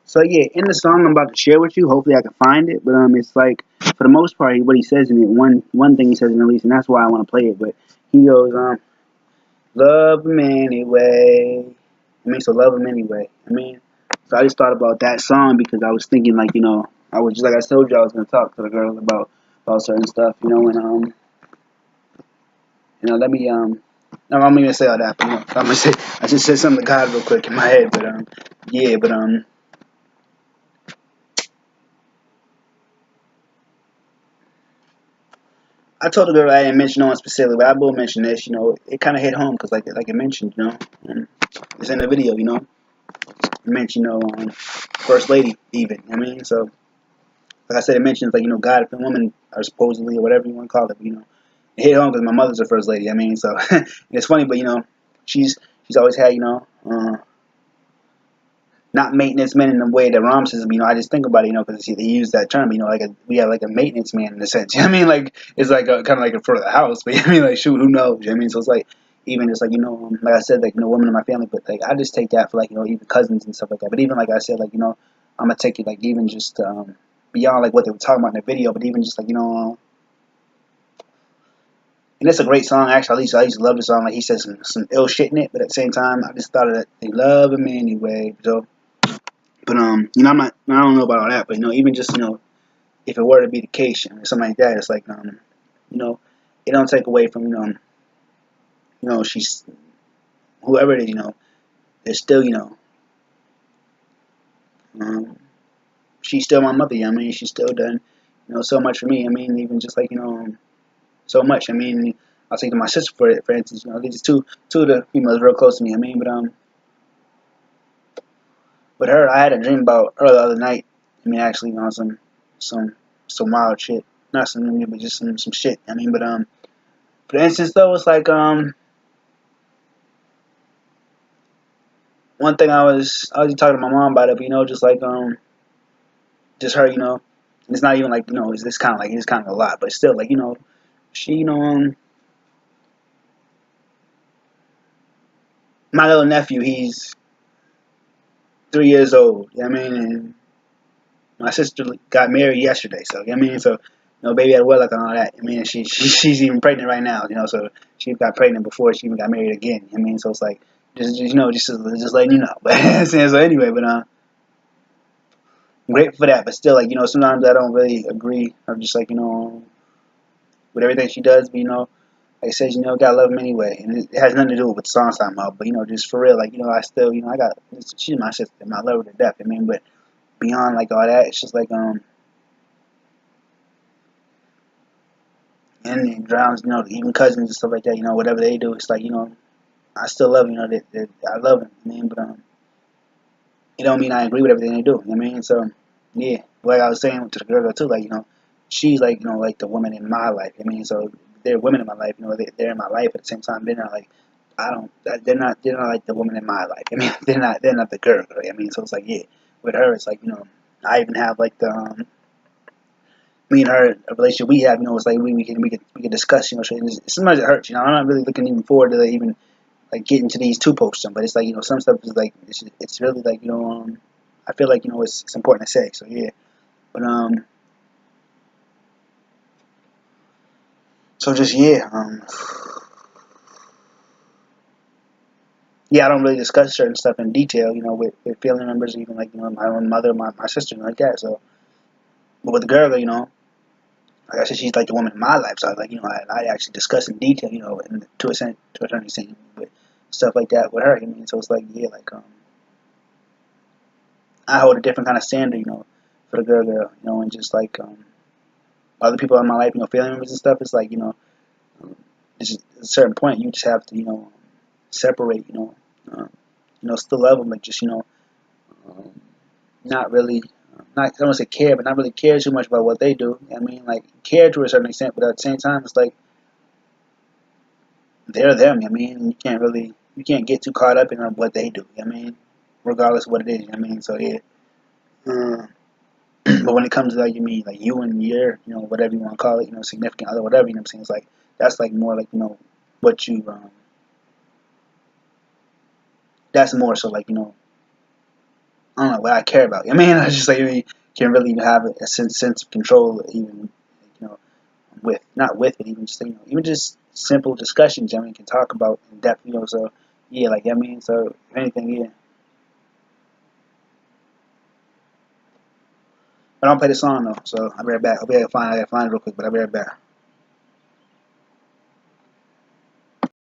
So yeah, in the song I'm about to share with you, hopefully I can find it. But it's like for the most part, what he says in it, one thing he says in the release, and that's why I want to play it. But he goes, love him anyway. I mean, so love him anyway. I mean, so I just thought about that song because I was thinking like, I was just like I told you I was gonna talk to the girl about certain stuff, and let me no, I'm not gonna say all that, but I'm gonna say I just said something to God real quick in my head, but yeah, but I told the girl I didn't mention no one specifically, but I will mention this. It kind of hit home because, like I mentioned, it's in the video. It mentioned, first lady, even. I mean, so like I said, it mentions like God and woman are supposedly or whatever you want to call it. It hit home because my mother's the first lady. I mean, so it's funny, but she's always had not maintenance men in the way that Rom says. I just think about it, because he used that term. We have like a maintenance man in a sense. I mean, like it's like kind of like a for the house, but I mean, like shoot, who knows? I mean, so it's like even it's like like I said, like women in my family, but like I just take that for like even cousins and stuff like that. But even like I said, like I'm gonna take it like even just beyond like what they were talking about in the video, but even just like and it's a great song actually. I used to love the song. Like he says some ill shit in it, but at the same time, I just thought of that they love him anyway. So. But I don't know about all that, but even just if it were to be the case, something like that, it's like you know, it don't take away from she's whoever it is, there's still um, she's still my mother. I mean, she's still done so much for me. I mean, even just like so much. I mean, I'll take to my sister for instance. These two of the females real close to me. I mean, but with her, I had a dream about her the other night. I mean, actually, some some wild shit. Not some, but just some shit. I mean, but for instance, though, it's like one thing I was just talking to my mom about it, but just like just her, it's not even like it's kind of a lot, but still like she my little nephew, he's 3 years old. I mean, and my sister got married yesterday, so I mean, so baby had wedlock and all that. I mean, she's even pregnant right now. So she got pregnant before she even got married again. I mean, so it's like just letting you know. But so anyway, but I'm grateful for that. But still, like sometimes I don't really agree. I'm just like with everything she does, but like I said, gotta love him anyway, and it has nothing to do with the songs I'm about. But just for real, like I still, I got she's my sister, and I love her to death. I mean, but beyond like all that, it's just like and it drowns, even cousins and stuff like that, whatever they do, it's like, I still love, that I love them, I mean, but, it don't mean I agree with everything they do, I mean, so, yeah, like I was saying to the girl too, like, she's like, like the woman in my life, I mean, so, they're women in my life, they're in my life at the same time, they're not like, they're not like the woman in my life, I mean, they're not the girl, I mean, so it's like, yeah, with her, it's like, I even have like the, me and her a relationship we have, it's like we can discuss, shit. Sometimes it hurts, I'm not really looking even forward to like, even like getting to these two posting, but it's like some stuff is like it's really like I feel like it's important to say, so yeah, but so just yeah, yeah, I don't really discuss certain stuff in detail, with family members, even like my own mother, my sister, and like that. So, but with the girl, like I said, she's like the woman in my life. So like I actually discuss in detail, to a certain extent, with stuff like that with her. I mean, so it's like yeah, like I hold a different kind of standard, for the girl, and just like other people in my life, family members and stuff. It's like it's just, at a certain point you just have to separate, still love them, but just um, not really. Not, I don't want to say care, but not really care too much about what they do. I mean, like care to a certain extent, but at the same time, it's like they're them. I mean, you can't get too caught up in what they do. I mean, regardless of what it is. I mean, so yeah. Uh, but when it comes to like like you and your, whatever you want to call it, significant other, whatever, what I'm saying, it's like that's like more like what you that's more so like I don't know what I care about. I mean, I just like you can really have a sense of control, even you know, with not with it, even just even just simple discussions. I mean, can talk about in depth. So yeah, like I mean, so if anything, yeah. But I don't play the song though, so I'll be right back. I gotta find it real quick, but I'll be right back.